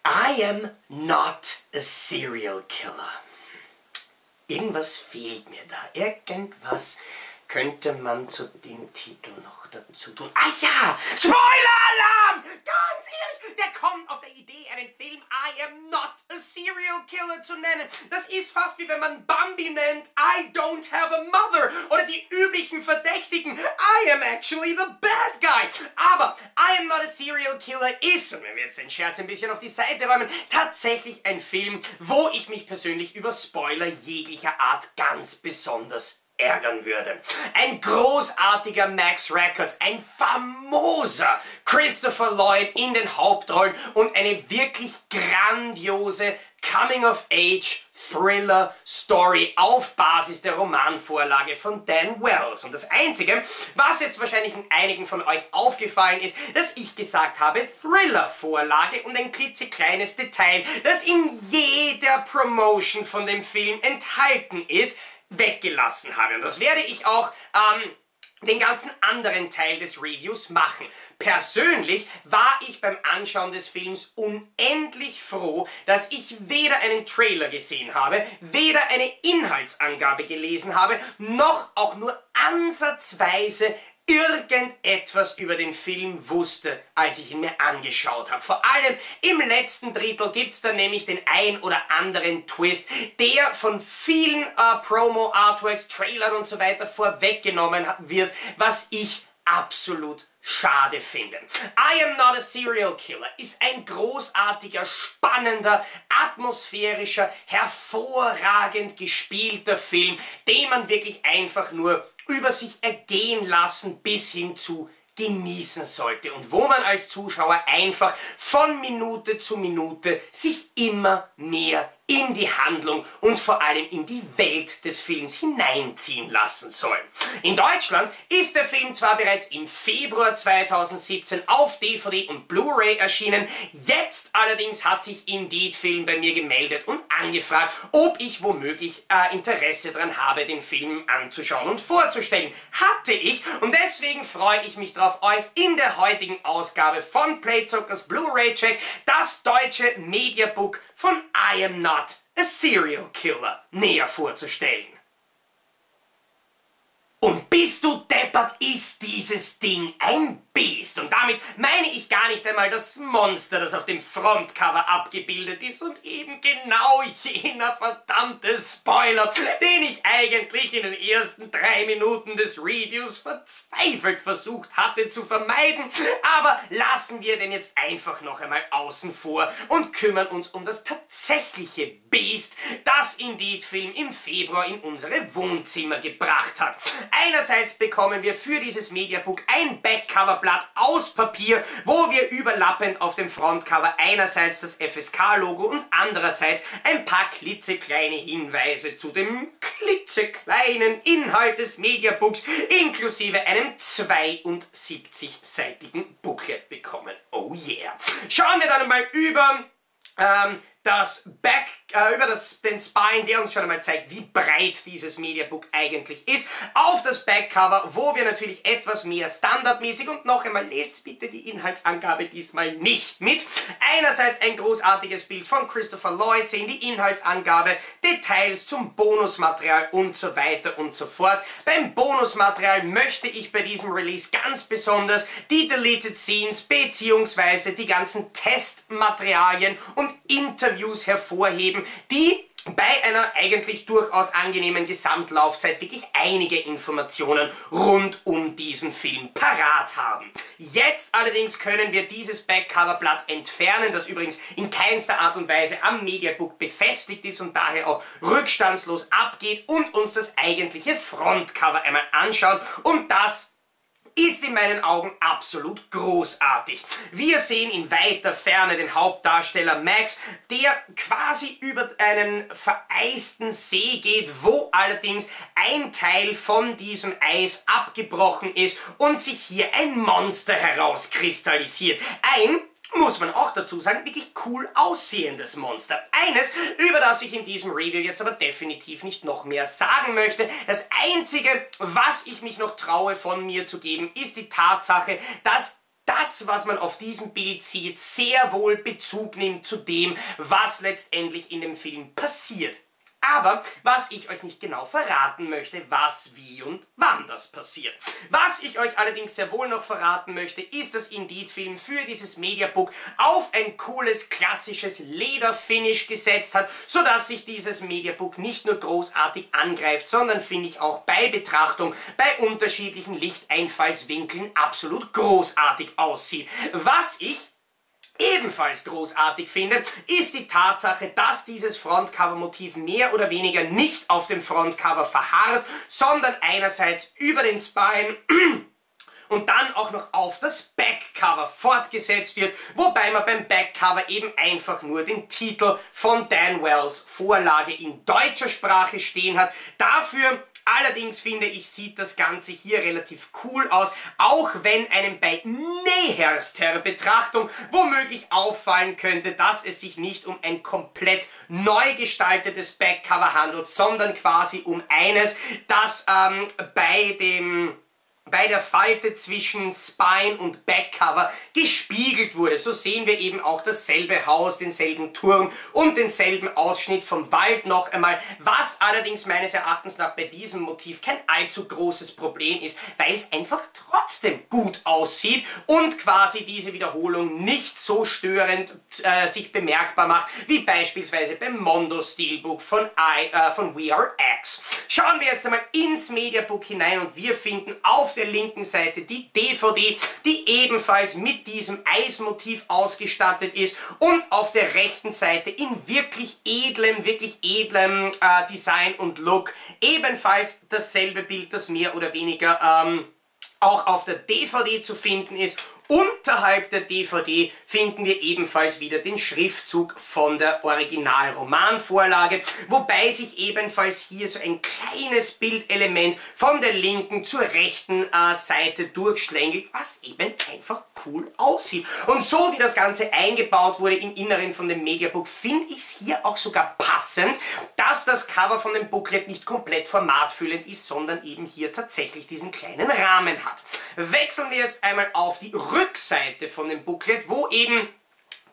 I am not a serial killer. Irgendwas fehlt mir da. Irgendwas könnte man zu dem Titel noch dazu tun. Ah ja! Spoiler-Alarm! Ganz ehrlich, wer kommt auf der Idee, einen Film I am not a serial killer zu nennen? Das ist fast wie wenn man Bambi nennt I don't have a mother oder die üblichen Verdächtigen I am actually the bad guy. Aber I am not a serial killer ist, und wenn wir jetzt den Scherz ein bisschen auf die Seite räumen, tatsächlich ein Film, wo ich mich persönlich über Spoiler jeglicher Art ganz besonders ärgern würde. Ein großartiger Max Records, ein famoser Christopher Lloyd in den Hauptrollen und eine wirklich grandiose Coming-of-Age-Thriller-Story auf Basis der Romanvorlage von Dan Wells. Und das Einzige, was jetzt wahrscheinlich einigen von euch aufgefallen ist, dass ich gesagt habe Thriller-Vorlage und ein klitzekleines Detail, das in jeder Promotion von dem Film enthalten ist, weggelassen habe. Und das werde ich auch den ganzen anderen Teil des Reviews machen. Persönlich war ich beim Anschauen des Films unendlich froh, dass ich weder einen Trailer gesehen habe, weder eine Inhaltsangabe gelesen habe, noch auch nur ansatzweise irgendetwas über den Film wusste, als ich ihn mir angeschaut habe. Vor allem im letzten Drittel gibt es dann nämlich den ein oder anderen Twist, der von vielen Promo-Artworks, Trailern und so weiter vorweggenommen wird, was ich absolut schade finde. I am not a serial killer ist ein großartiger, spannender, atmosphärischer, hervorragend gespielter Film, den man wirklich einfach nur über sich ergehen lassen bis hin zu genießen sollte und wo man als Zuschauer einfach von Minute zu Minute sich immer mehr in die Handlung und vor allem in die Welt des Films hineinziehen lassen soll. In Deutschland ist der Film zwar bereits im Februar 2017 auf DVD und Blu-ray erschienen, jetzt allerdings hat sich Indeed Film bei mir gemeldet und angefragt, ob ich womöglich Interesse daran habe, den Film anzuschauen und vorzustellen. Hatte ich, und deswegen freue ich mich darauf, euch in der heutigen Ausgabe von Playzockers Blu-ray Check das deutsche Mediabook von I am not a serial killer näher vorzustellen. Und bist du deppert, ist dieses Ding ein Biest. Und damit meine ich gar nicht einmal das Monster, das auf dem Frontcover abgebildet ist und eben genau jener verdammte Spoiler, den ich eigentlich in den ersten 3 Minuten des Reviews verzweifelt versucht hatte zu vermeiden. Aber lassen wir den jetzt einfach noch einmal außen vor und kümmern uns um das tatsächliche Biest, das Indeed Film im Februar in unsere Wohnzimmer gebracht hat. Einerseits bekommen wir für dieses Mediabook ein Backcoverblatt aus Papier, wo wir überlappend auf dem Frontcover einerseits das FSK-Logo und andererseits ein paar klitzekleine Hinweise zu dem klitzekleinen Inhalt des Mediabooks inklusive einem 72-seitigen Booklet bekommen. Oh yeah! Schauen wir dann mal über den Spine, der uns schon einmal zeigt, wie breit dieses Mediabook eigentlich ist, auf das Backcover, wo wir natürlich etwas mehr standardmäßig und noch einmal lest bitte die Inhaltsangabe diesmal nicht mit. Einerseits ein großartiges Bild von Christopher Lloyd, sehen die Inhaltsangabe, Details zum Bonusmaterial und so weiter und so fort. Beim Bonusmaterial möchte ich bei diesem Release ganz besonders die Deleted Scenes bzw. die ganzen Testmaterialien und Interviews hervorheben, die bei einer eigentlich durchaus angenehmen Gesamtlaufzeit wirklich einige Informationen rund um diesen Film parat haben. Jetzt allerdings können wir dieses Backcoverblatt entfernen, das übrigens in keinster Art und Weise am Mediabook befestigt ist und daher auch rückstandslos abgeht, und uns das eigentliche Frontcover einmal anschauen, und das ist in meinen Augen absolut großartig. Wir sehen in weiter Ferne den Hauptdarsteller Max, der quasi über einen vereisten See geht, wo allerdings ein Teil von diesem Eis abgebrochen ist und sich hier ein Monster herauskristallisiert. Ein, muss man auch dazu sagen, wirklich cool aussehendes Monster. Eines, über das ich in diesem Review jetzt aber definitiv nicht noch mehr sagen möchte. Das Einzige, was ich mich noch traue von mir zu geben, ist die Tatsache, dass das, was man auf diesem Bild sieht, sehr wohl Bezug nimmt zu dem, was letztendlich in dem Film passiert. Aber was ich euch nicht genau verraten möchte, was, wie und wann das passiert. Was ich euch allerdings sehr wohl noch verraten möchte, ist, dass Indeed-Film für dieses Mediabook auf ein cooles, klassisches Lederfinish gesetzt hat, sodass sich dieses Mediabook nicht nur großartig angreift, sondern, finde ich, auch bei Betrachtung bei unterschiedlichen Lichteinfallswinkeln absolut großartig aussieht. Was ich ebenfalls großartig finde, ist die Tatsache, dass dieses Frontcover-Motiv mehr oder weniger nicht auf dem Frontcover verharrt, sondern einerseits über den Spine und dann auch noch auf das Backcover fortgesetzt wird, wobei man beim Backcover eben einfach nur den Titel von Dan Wells Vorlage in deutscher Sprache stehen hat. Dafür allerdings, finde ich, sieht das Ganze hier relativ cool aus, auch wenn einem bei näherster Betrachtung womöglich auffallen könnte, dass es sich nicht um ein komplett neu gestaltetes Backcover handelt, sondern quasi um eines, das bei der Falte zwischen Spine und Backcover gespiegelt wurde. So sehen wir eben auch dasselbe Haus, denselben Turm und denselben Ausschnitt vom Wald noch einmal, was allerdings meines Erachtens nach bei diesem Motiv kein allzu großes Problem ist, weil es einfach trotzdem gut aussieht und quasi diese Wiederholung nicht so störend sich bemerkbar macht, wie beispielsweise beim Mondo Steelbook von We Are X. Schauen wir jetzt einmal ins Mediabook hinein und wir finden auf der linken Seite die DVD, die ebenfalls mit diesem Eismotiv ausgestattet ist, und auf der rechten Seite in wirklich edlem Design und Look ebenfalls dasselbe Bild, das mehr oder weniger auch auf der DVD zu finden ist. Unterhalb der DVD finden wir ebenfalls wieder den Schriftzug von der Originalromanvorlage, wobei sich ebenfalls hier so ein kleines Bildelement von der linken zur rechten Seite durchschlängelt, was eben einfach cool aussieht. Und so wie das Ganze eingebaut wurde im Inneren von dem Mediabook, finde ich es hier auch sogar passend, dass das Cover von dem Booklet nicht komplett formatfüllend ist, sondern eben hier tatsächlich diesen kleinen Rahmen hat. Wechseln wir jetzt einmal auf die Rückseite von dem Booklet, wo eben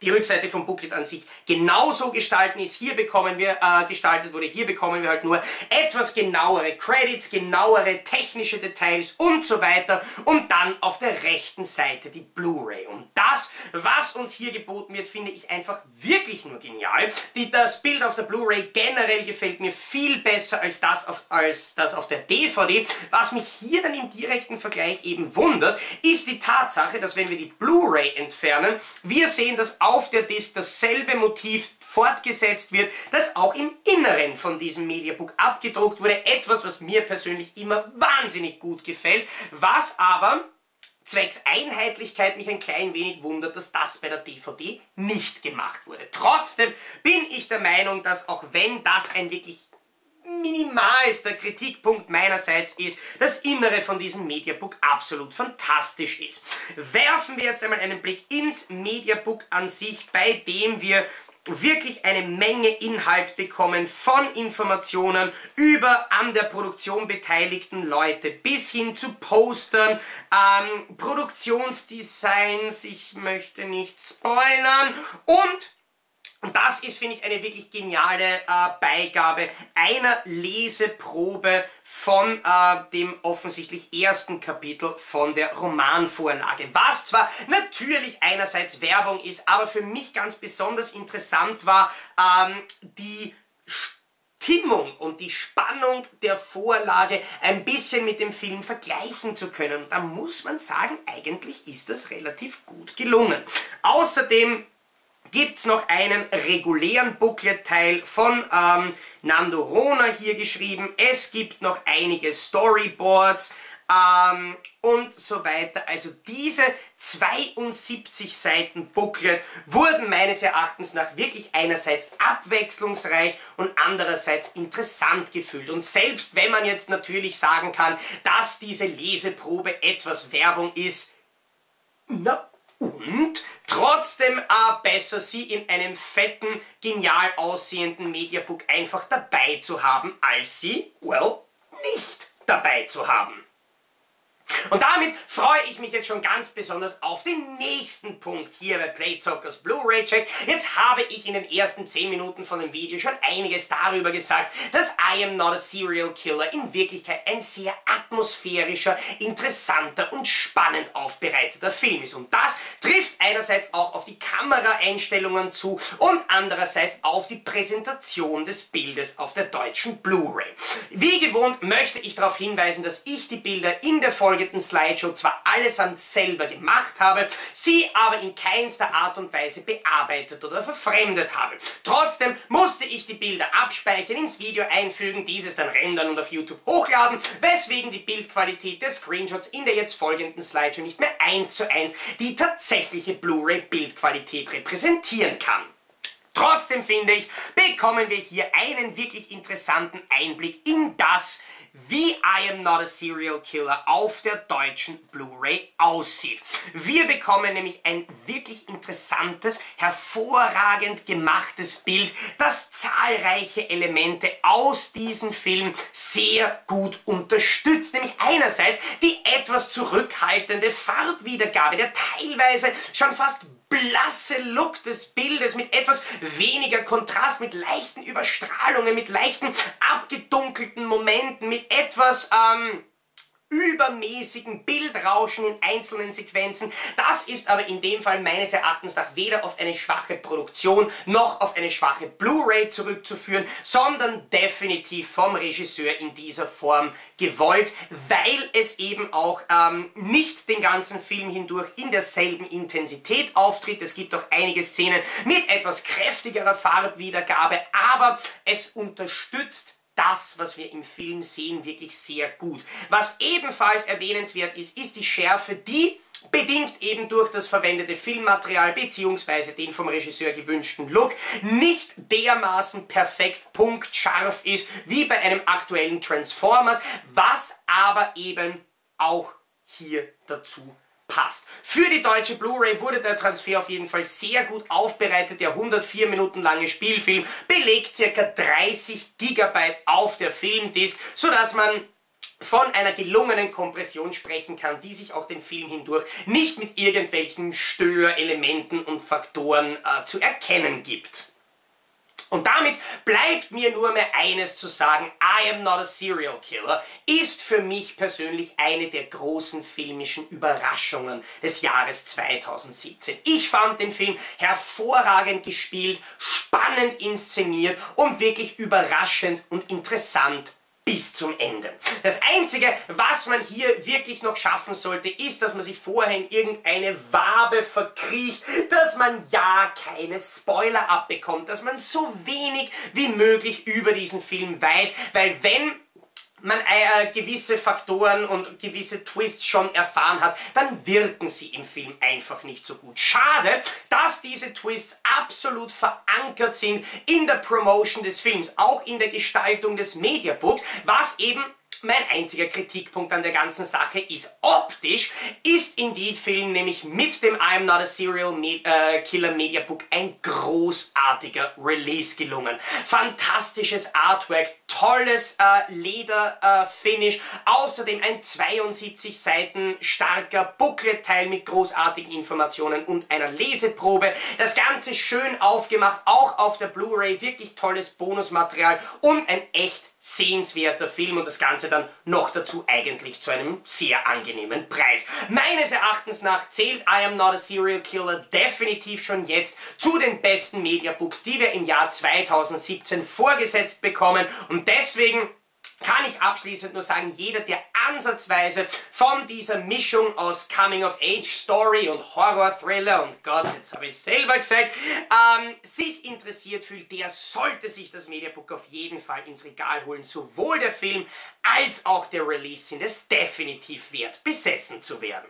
die Rückseite vom Booklet an sich genauso gestaltet ist. Hier bekommen wir hier bekommen wir halt nur etwas genauere Credits, genauere technische Details und so weiter, und dann auf der rechten Seite die Blu-ray. Und das, was uns hier geboten wird, finde ich einfach wirklich nur genial. Das Bild auf der Blu-ray generell gefällt mir viel besser als das auf der DVD. Was mich hier dann im direkten Vergleich eben wundert, ist die Tatsache, dass, wenn wir die Blu-ray entfernen, wir sehen, dass auf der Disc dasselbe Motiv fortgesetzt wird, das auch im Inneren von diesem Mediabook abgedruckt wurde. Etwas, was mir persönlich immer wahnsinnig gut gefällt, was aber zwecks Einheitlichkeit mich ein klein wenig wundert, dass das bei der DVD nicht gemacht wurde. Trotzdem bin ich der Meinung, dass, auch wenn das ein wirklich minimalster Kritikpunkt meinerseits ist, das Innere von diesem Mediabook absolut fantastisch ist. Werfen wir jetzt einmal einen Blick ins Mediabook an sich, bei dem wir wirklich eine Menge Inhalt bekommen, von Informationen über an der Produktion beteiligten Leute bis hin zu Postern, Produktionsdesigns, ich möchte nicht spoilern, und das ist, finde ich, eine wirklich geniale Beigabe einer Leseprobe von dem offensichtlich ersten Kapitel von der Romanvorlage. Was zwar natürlich einerseits Werbung ist, aber für mich ganz besonders interessant war, die Stimmung und die Spannung der Vorlage ein bisschen mit dem Film vergleichen zu können. Und da muss man sagen, eigentlich ist das relativ gut gelungen. Außerdem gibt es noch einen regulären Booklet-Teil von Nando Rona hier geschrieben. Es gibt noch einige Storyboards und so weiter. Also diese 72 Seiten Booklet wurden meines Erachtens nach wirklich einerseits abwechslungsreich und andererseits interessant gefüllt. Und selbst wenn man jetzt natürlich sagen kann, dass diese Leseprobe etwas Werbung ist, na und trotzdem besser, sie in einem fetten, genial aussehenden Mediabook einfach dabei zu haben, als sie, well, nicht dabei zu haben. Und damit freue ich mich jetzt schon ganz besonders auf den nächsten Punkt hier bei Playzockers Blu-ray Check. Jetzt habe ich in den ersten 10 Minuten von dem Video schon einiges darüber gesagt, dass I Am Not a Serial Killer in Wirklichkeit ein sehr atmosphärischer, interessanter und spannend aufbereiteter Film ist. Und das trifft einerseits auch auf die Kameraeinstellungen zu und andererseits auf die Präsentation des Bildes auf der deutschen Blu-ray. Wie gewohnt möchte ich darauf hinweisen, dass ich die Bilder in der folgenden Slideshow zwar allesamt selber gemacht habe, sie aber in keinster Art und Weise bearbeitet oder verfremdet habe. Trotzdem musste ich die Bilder abspeichern, ins Video einfügen, dieses dann rendern und auf YouTube hochladen, weswegen die Bildqualität der Screenshots in der jetzt folgenden Slideshow nicht mehr 1:1 die tatsächliche Blu-ray-Bildqualität repräsentieren kann. Trotzdem finde ich, bekommen wir hier einen wirklich interessanten Einblick in das, wie I Am Not a Serial Killer auf der deutschen Blu-ray aussieht. Wir bekommen nämlich ein wirklich interessantes, hervorragend gemachtes Bild, das zahlreiche Elemente aus diesem Film sehr gut unterstützt. Nämlich einerseits die etwas zurückhaltende Farbwiedergabe, der teilweise schon fast blasse Look des Bildes mit etwas weniger Kontrast, mit leichten Überstrahlungen, mit leichten abgedunkelten Momenten, mit etwas übermäßigen Bildrauschen in einzelnen Sequenzen. Das ist aber in dem Fall meines Erachtens nach weder auf eine schwache Produktion noch auf eine schwache Blu-ray zurückzuführen, sondern definitiv vom Regisseur in dieser Form gewollt, weil es eben auch nicht den ganzen Film hindurch in derselben Intensität auftritt. Es gibt auch einige Szenen mit etwas kräftigerer Farbwiedergabe, aber es unterstützt das, was wir im Film sehen, wirklich sehr gut. Was ebenfalls erwähnenswert ist, ist die Schärfe, die bedingt eben durch das verwendete Filmmaterial bzw. den vom Regisseur gewünschten Look nicht dermaßen perfekt punktscharf ist wie bei einem aktuellen Transformers, was aber eben auch hier dazu passt. Für die deutsche Blu-ray wurde der Transfer auf jeden Fall sehr gut aufbereitet. Der 104 Minuten lange Spielfilm belegt ca. 30 GB auf der Filmdisk, sodass man von einer gelungenen Kompression sprechen kann, die sich auch den Film hindurch nicht mit irgendwelchen Störelementen und Faktoren zu erkennen gibt. Und damit bleibt mir nur mehr eines zu sagen: I Am Not a Serial Killer ist für mich persönlich eine der großen filmischen Überraschungen des Jahres 2017. Ich fand den Film hervorragend gespielt, spannend inszeniert und wirklich überraschend und interessant bis zum Ende. Das Einzige, was man hier wirklich noch schaffen sollte, ist, dass man sich vorher in irgendeine Wabe verkriecht, dass man ja keine Spoiler abbekommt, dass man so wenig wie möglich über diesen Film weiß, weil wenn man gewisse Faktoren und gewisse Twists schon erfahren hat, dann wirken sie im Film einfach nicht so gut. Schade, dass diese Twists absolut verankert sind in der Promotion des Films, auch in der Gestaltung des Mediabooks, was eben mein einziger Kritikpunkt an der ganzen Sache ist. Optisch ist Indeed-Film nämlich mit dem I Am Not a Serial Killer Mediabook ein großartiger Release gelungen. Fantastisches Artwork, tolles Leder-Finish, außerdem ein 72 Seiten starker Booklet-Teil mit großartigen Informationen und einer Leseprobe. Das Ganze schön aufgemacht, auch auf der Blu-ray, wirklich tolles Bonusmaterial und ein echt sehenswerter Film und das Ganze dann noch dazu eigentlich zu einem sehr angenehmen Preis. Meines Erachtens nach zählt I Am Not a Serial Killer definitiv schon jetzt zu den besten Mediabooks, die wir im Jahr 2017 vorgesetzt bekommen, und deswegen kann ich abschließend nur sagen, jeder, der ansatzweise von dieser Mischung aus Coming-of-Age-Story und Horror-Thriller, und Gott, jetzt habe ich es selber gesagt, sich interessiert fühlt, der sollte sich das Mediabook auf jeden Fall ins Regal holen. Sowohl der Film als auch der Release sind es definitiv wert, besessen zu werden.